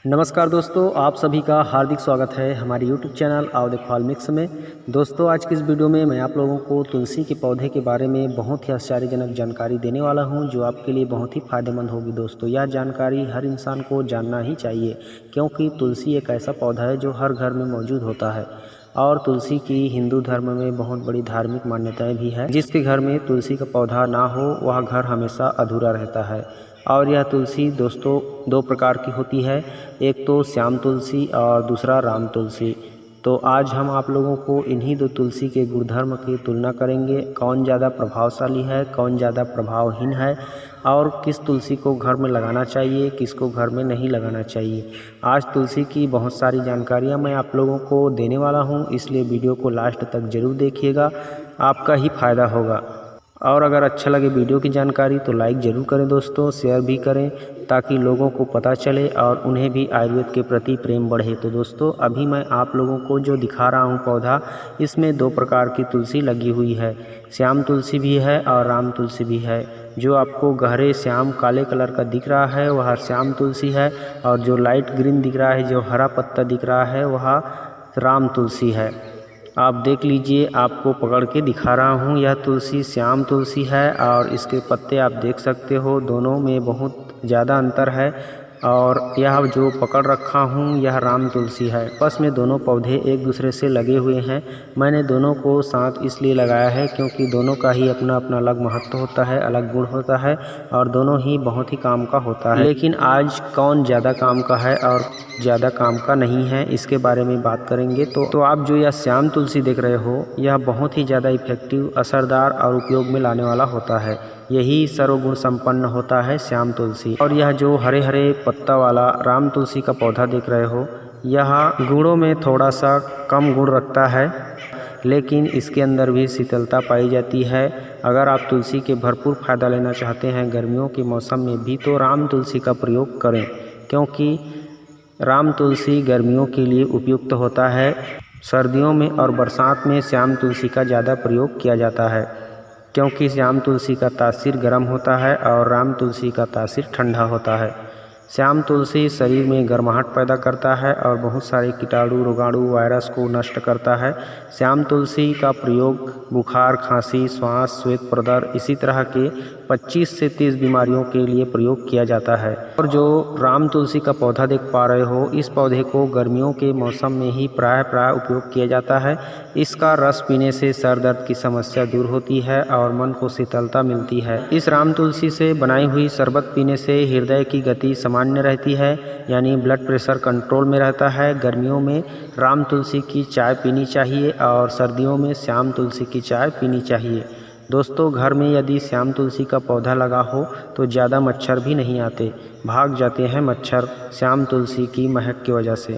नमस्कार दोस्तों, आप सभी का हार्दिक स्वागत है हमारे YouTube चैनल आओ देखो ऑल मिक्स में। दोस्तों, आज की इस वीडियो में मैं आप लोगों को तुलसी के पौधे के बारे में बहुत ही आश्चर्यजनक जानकारी देने वाला हूं, जो आपके लिए बहुत ही फ़ायदेमंद होगी। दोस्तों, यह जानकारी हर इंसान को जानना ही चाहिए, क्योंकि तुलसी एक ऐसा पौधा है जो हर घर में मौजूद होता है। और तुलसी की हिंदू धर्म में बहुत बड़ी धार्मिक मान्यताएँ भी है। जिसके घर में तुलसी का पौधा ना हो, वह घर हमेशा अधूरा रहता है। और यह तुलसी दोस्तों दो प्रकार की होती है, एक तो श्याम तुलसी और दूसरा राम तुलसी। तो आज हम आप लोगों को इन्हीं दो तुलसी के गुणधर्म की तुलना करेंगे, कौन ज़्यादा प्रभावशाली है, कौन ज़्यादा प्रभावहीन है, और किस तुलसी को घर में लगाना चाहिए, किसको घर में नहीं लगाना चाहिए। आज तुलसी की बहुत सारी जानकारियाँ मैं आप लोगों को देने वाला हूँ, इसलिए वीडियो को लास्ट तक ज़रूर देखिएगा, आपका ही फायदा होगा। और अगर अच्छा लगे वीडियो की जानकारी तो लाइक ज़रूर करें दोस्तों, शेयर भी करें, ताकि लोगों को पता चले और उन्हें भी आयुर्वेद के प्रति प्रेम बढ़े। तो दोस्तों, अभी मैं आप लोगों को जो दिखा रहा हूँ पौधा, इसमें दो प्रकार की तुलसी लगी हुई है। श्याम तुलसी भी है और राम तुलसी भी है। जो आपको गहरे श्याम काले कलर का दिख रहा है वह श्याम तुलसी है, और जो लाइट ग्रीन दिख रहा है, जो हरा पत्ता दिख रहा है, वह राम तुलसी है। आप देख लीजिए, आपको पकड़ के दिखा रहा हूँ, यह तुलसी श्याम तुलसी है और इसके पत्ते आप देख सकते हो, दोनों में बहुत ज़्यादा अंतर है। और यह जो पकड़ रखा हूँ यह राम तुलसी है। बस में दोनों पौधे एक दूसरे से लगे हुए हैं। मैंने दोनों को साथ इसलिए लगाया है क्योंकि दोनों का ही अपना अपना अलग महत्व होता है, अलग गुण होता है, और दोनों ही बहुत ही काम का होता है। लेकिन आज कौन ज़्यादा काम का है और ज़्यादा काम का नहीं है, इसके बारे में बात करेंगे। तो आप जो यह श्याम तुलसी देख रहे हो, यह बहुत ही ज़्यादा इफेक्टिव, असरदार और उपयोग में लाने वाला होता है। यही सर्वगुण संपन्न होता है श्याम तुलसी। और यह जो हरे हरे पत्ता वाला राम तुलसी का पौधा देख रहे हो, यह गुणों में थोड़ा सा कम गुण रखता है, लेकिन इसके अंदर भी शीतलता पाई जाती है। अगर आप तुलसी के भरपूर फायदा लेना चाहते हैं गर्मियों के मौसम में भी, तो राम तुलसी का प्रयोग करें, क्योंकि राम तुलसी गर्मियों के लिए उपयुक्त होता है। सर्दियों में और बरसात में श्याम तुलसी का ज़्यादा प्रयोग किया जाता है, क्योंकि श्याम तुलसी का तासीर गर्म होता है और राम तुलसी का तासीर ठंडा होता है। श्याम तुलसी शरीर में गर्माहट पैदा करता है और बहुत सारे कीटाणु रोगाणु वायरस को नष्ट करता है। श्याम तुलसी का प्रयोग बुखार, खांसी, श्वास, श्वेत प्रदर, इसी तरह के 25 से 30 बीमारियों के लिए प्रयोग किया जाता है। और जो राम तुलसी का पौधा देख पा रहे हो, इस पौधे को गर्मियों के मौसम में ही प्राय उपयोग किया जाता है। इसका रस पीने से सर दर्द की समस्या दूर होती है और मन को शीतलता मिलती है। इस राम तुलसी से बनाई हुई शरबत पीने से हृदय की गति सामान्य रहती है, यानी ब्लड प्रेशर कंट्रोल में रहता है। गर्मियों में राम तुलसी की चाय पीनी चाहिए और सर्दियों में श्याम तुलसी की चाय पीनी चाहिए। दोस्तों, घर में यदि श्याम तुलसी का पौधा लगा हो तो ज़्यादा मच्छर भी नहीं आते, भाग जाते हैं मच्छर श्याम तुलसी की महक की वजह से।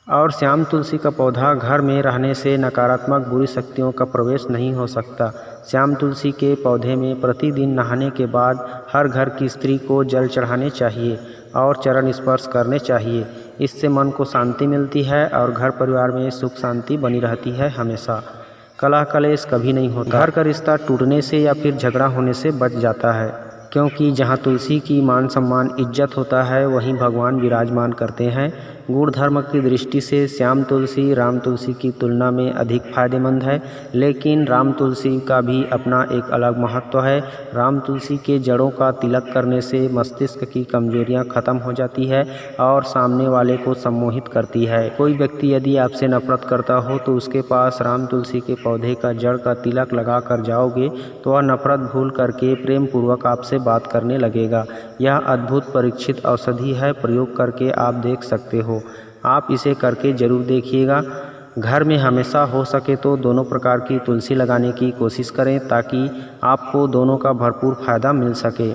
और श्याम तुलसी का पौधा घर में रहने से नकारात्मक बुरी शक्तियों का प्रवेश नहीं हो सकता। श्याम तुलसी के पौधे में प्रतिदिन नहाने के बाद हर घर की स्त्री को जल चढ़ाने चाहिए और चरण स्पर्श करने चाहिए। इससे मन को शांति मिलती है और घर परिवार में सुख शांति बनी रहती है हमेशा। कलह कलेश कभी नहीं होता। घर का रिश्ता टूटने से या फिर झगड़ा होने से बच जाता है, क्योंकि जहाँ तुलसी की मान सम्मान इज्जत होता है, वहीं भगवान विराजमान करते हैं। गुण धर्म की दृष्टि से श्याम तुलसी राम तुलसी की तुलना में अधिक फायदेमंद है, लेकिन राम तुलसी का भी अपना एक अलग महत्व है। राम तुलसी के जड़ों का तिलक करने से मस्तिष्क की कमजोरियां खत्म हो जाती है और सामने वाले को सम्मोहित करती है। कोई व्यक्ति यदि आपसे नफरत करता हो तो उसके पास राम तुलसी के पौधे का जड़ का तिलक लगा कर जाओगे तो वह नफरत भूल करके प्रेम पूर्वक आपसे बात करने लगेगा। यह अद्भुत परीक्षित औषधि है, प्रयोग करके आप देख सकते हो। आप इसे करके ज़रूर देखिएगा। घर में हमेशा हो सके तो दोनों प्रकार की तुलसी लगाने की कोशिश करें, ताकि आपको दोनों का भरपूर फ़ायदा मिल सके।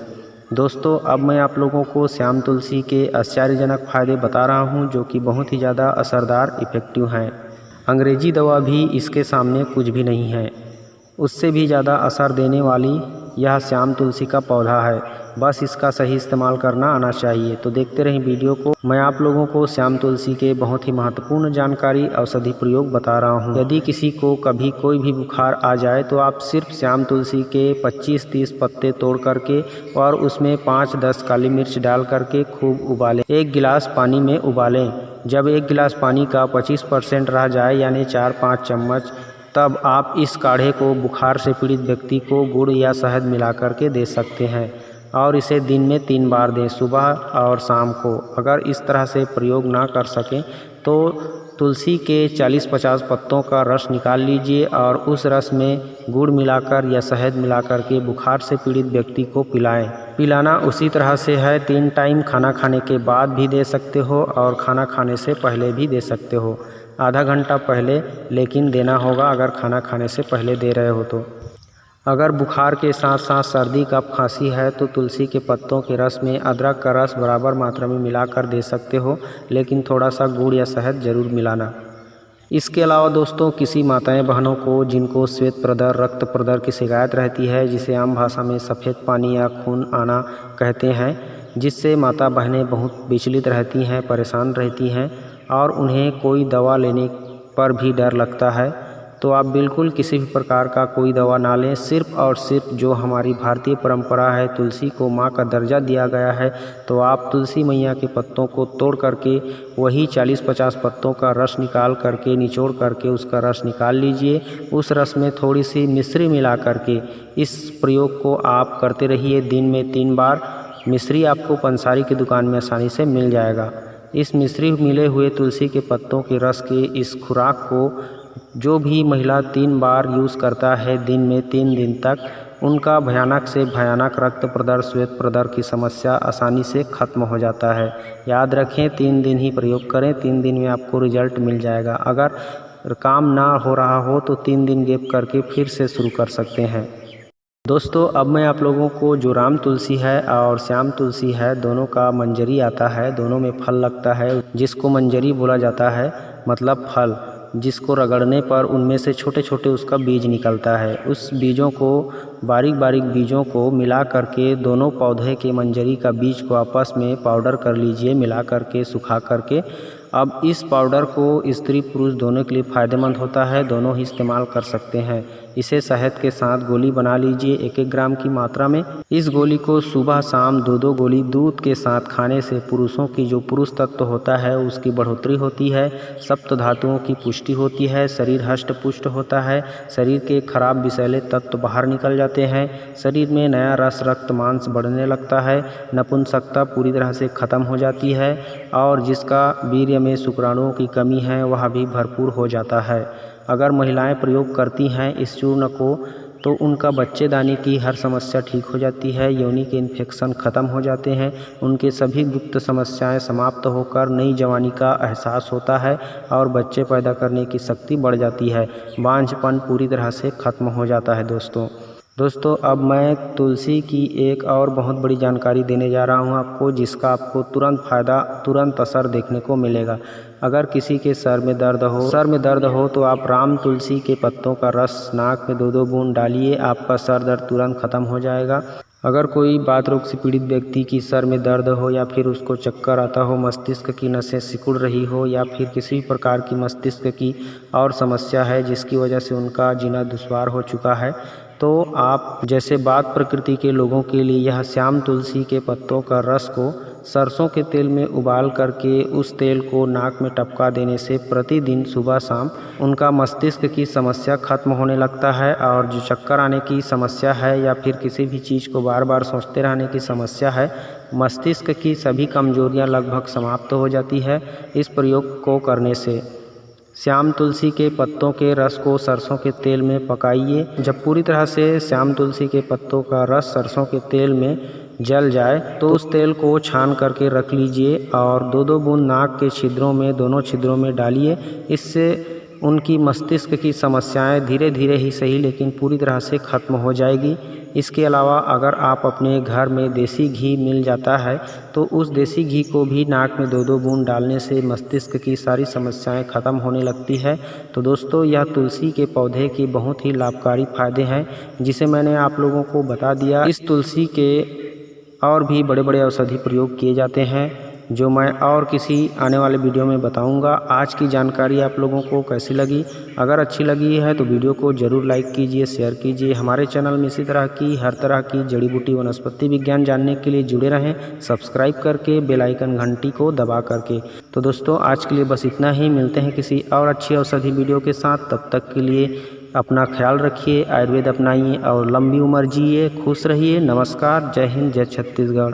दोस्तों, अब मैं आप लोगों को श्याम तुलसी के आश्चर्यजनक फ़ायदे बता रहा हूं, जो कि बहुत ही ज़्यादा असरदार इफ़ेक्टिव हैं। अंग्रेजी दवा भी इसके सामने कुछ भी नहीं है। उससे भी ज़्यादा असर देने वाली यह श्याम तुलसी का पौधा है, बस इसका सही इस्तेमाल करना आना चाहिए। तो देखते रहें वीडियो को। मैं आप लोगों को श्याम तुलसी के बहुत ही महत्वपूर्ण जानकारी औषधि प्रयोग बता रहा हूँ। यदि किसी को कभी कोई भी बुखार आ जाए तो आप सिर्फ श्याम तुलसी के 25-30 पत्ते तोड़ करके और उसमें 5-10 काली मिर्च डाल करके खूब उबालें। 1 गिलास पानी में उबालें। जब 1 गिलास पानी का 25% रह जाए यानी 4-5 चम्मच, तब आप इस काढ़े को बुखार से पीड़ित व्यक्ति को गुड़ या शहद मिला करके दे सकते हैं और इसे दिन में 3 बार दें, सुबह और शाम को। अगर इस तरह से प्रयोग ना कर सकें तो तुलसी के 40-50 पत्तों का रस निकाल लीजिए और उस रस में गुड़ मिलाकर या शहद मिलाकर के बुखार से पीड़ित व्यक्ति को पिलाएं। पिलाना उसी तरह से है, 3 टाइम खाना खाने के बाद भी दे सकते हो और खाना खाने से पहले भी दे सकते हो। आधा घंटा पहले लेकिन देना होगा अगर खाना खाने से पहले दे रहे हो तो। अगर बुखार के साथ साथ सर्दी कफ खांसी है तो तुलसी के पत्तों के रस में अदरक का रस बराबर मात्रा में मिलाकर दे सकते हो, लेकिन थोड़ा सा गुड़ या शहद ज़रूर मिलाना। इसके अलावा दोस्तों, किसी माताएं बहनों को जिनको श्वेत प्रदर रक्त प्रदर की शिकायत रहती है, जिसे आम भाषा में सफ़ेद पानी या खून आना कहते हैं, जिससे माता बहनें बहुत विचलित रहती हैं, परेशान रहती हैं और उन्हें कोई दवा लेने पर भी डर लगता है, तो आप बिल्कुल किसी भी प्रकार का कोई दवा ना लें। सिर्फ और सिर्फ जो हमारी भारतीय परंपरा है, तुलसी को माँ का दर्जा दिया गया है, तो आप तुलसी मैया के पत्तों को तोड़ करके वही 40-50 पत्तों का रस निकाल करके निचोड़ करके उसका रस निकाल लीजिए। उस रस में थोड़ी सी मिश्री मिला करके इस प्रयोग को आप करते रहिए दिन में 3 बार। मिश्री आपको पंसारी की दुकान में आसानी से मिल जाएगा। इस मिश्री मिले हुए तुलसी के पत्तों के रस के इस खुराक को जो भी महिला 3 बार यूज़ करता है दिन में 3 दिन तक, उनका भयानक से भयानक रक्त प्रदर श्वेत प्रदर की समस्या आसानी से ख़त्म हो जाता है। याद रखें, 3 दिन ही प्रयोग करें, 3 दिन में आपको रिजल्ट मिल जाएगा। अगर काम ना हो रहा हो तो 3 दिन गैप करके फिर से शुरू कर सकते हैं। दोस्तों, अब मैं आप लोगों को जो राम तुलसी है और श्याम तुलसी है, दोनों का मंजरी आता है, दोनों में फल लगता है, जिसको मंजरी बोला जाता है, मतलब फल, जिसको रगड़ने पर उनमें से छोटे छोटे उसका बीज निकलता है। उस बीजों को बारीक बारीक बीजों को मिला करके दोनों पौधे के मंजरी का बीज को आपस में पाउडर कर लीजिए, मिला करके सुखा करके। अब इस पाउडर को स्त्री पुरुष दोनों के लिए फ़ायदेमंद होता है, दोनों ही इस्तेमाल कर सकते हैं। इसे शहद के साथ गोली बना लीजिए 1-1 ग्राम की मात्रा में। इस गोली को सुबह शाम 2-2 गोली दूध के साथ खाने से पुरुषों की जो पुरुष तत्व होता है उसकी बढ़ोतरी होती है, सप्त धातुओं की पुष्टि होती है, शरीर हष्ट पुष्ट होता है, शरीर के खराब विषैले तत्व बाहर निकल जाते हैं, शरीर में नया रस रक्त मांस बढ़ने लगता है, नपुंसकता पूरी तरह से ख़त्म हो जाती है और जिसका वीर्य में शुक्राणुओं की कमी है वह भी भरपूर हो जाता है। अगर महिलाएं प्रयोग करती हैं इस चूर्ण को तो उनका बच्चेदानी की हर समस्या ठीक हो जाती है, योनि के इन्फेक्शन ख़त्म हो जाते हैं, उनके सभी गुप्त समस्याएं समाप्त होकर नई जवानी का एहसास होता है और बच्चे पैदा करने की शक्ति बढ़ जाती है, बांझपन पूरी तरह से ख़त्म हो जाता है। दोस्तों, अब मैं तुलसी की एक और बहुत बड़ी जानकारी देने जा रहा हूं आपको, जिसका आपको तुरंत फ़ायदा, तुरंत असर देखने को मिलेगा। अगर किसी के सर में दर्द हो तो आप राम तुलसी के पत्तों का रस नाक में 2-2 बूंद डालिए, आपका सर दर्द तुरंत ख़त्म हो जाएगा। अगर कोई बात रोग से पीड़ित व्यक्ति की सर में दर्द हो या फिर उसको चक्कर आता हो, मस्तिष्क की नसें सिकुड़ रही हो या फिर किसी भी प्रकार की मस्तिष्क की और समस्या है जिसकी वजह से उनका जीना दुश्वार हो चुका है, तो आप जैसे बात प्रकृति के लोगों के लिए यह श्याम तुलसी के पत्तों का रस को सरसों के तेल में उबाल करके उस तेल को नाक में टपका देने से प्रतिदिन सुबह शाम उनका मस्तिष्क की समस्या खत्म होने लगता है और जो चक्कर आने की समस्या है या फिर किसी भी चीज़ को बार बार सोचते रहने की समस्या है, मस्तिष्क की सभी कमजोरियां लगभग समाप्त हो जाती है इस प्रयोग को करने से। श्याम तुलसी के पत्तों के रस को सरसों के तेल में पकाइए। जब पूरी तरह से श्याम तुलसी के पत्तों का रस सरसों के तेल में जल जाए तो उस तेल को छान करके रख लीजिए और 2-2 बूंद नाक के छिद्रों में, दोनों छिद्रों में डालिए। इससे उनकी मस्तिष्क की समस्याएं धीरे धीरे ही सही लेकिन पूरी तरह से ख़त्म हो जाएगी। इसके अलावा अगर आप अपने घर में देसी घी मिल जाता है तो उस देसी घी को भी नाक में 2-2 बूंद डालने से मस्तिष्क की सारी समस्याएं ख़त्म होने लगती है। तो दोस्तों यह तुलसी के पौधे के बहुत ही लाभकारी फ़ायदे हैं जिसे मैंने आप लोगों को बता दिया। इस तुलसी के और भी बड़े बड़े औषधि प्रयोग किए जाते हैं जो मैं और किसी आने वाले वीडियो में बताऊंगा। आज की जानकारी आप लोगों को कैसी लगी? अगर अच्छी लगी है तो वीडियो को ज़रूर लाइक कीजिए, शेयर कीजिए। हमारे चैनल में इसी तरह की हर तरह की जड़ी बूटी वनस्पति विज्ञान जानने के लिए जुड़े रहें, सब्सक्राइब करके बेल आइकन घंटी को दबा करके। तो दोस्तों आज के लिए बस इतना ही, मिलते हैं किसी और अच्छी औषधि वीडियो के साथ। तब तक के लिए अपना ख्याल रखिए, आयुर्वेद अपनाइए और लंबी उम्र जिए, खुश रहिए। नमस्कार, जय हिंद, जय छत्तीसगढ़।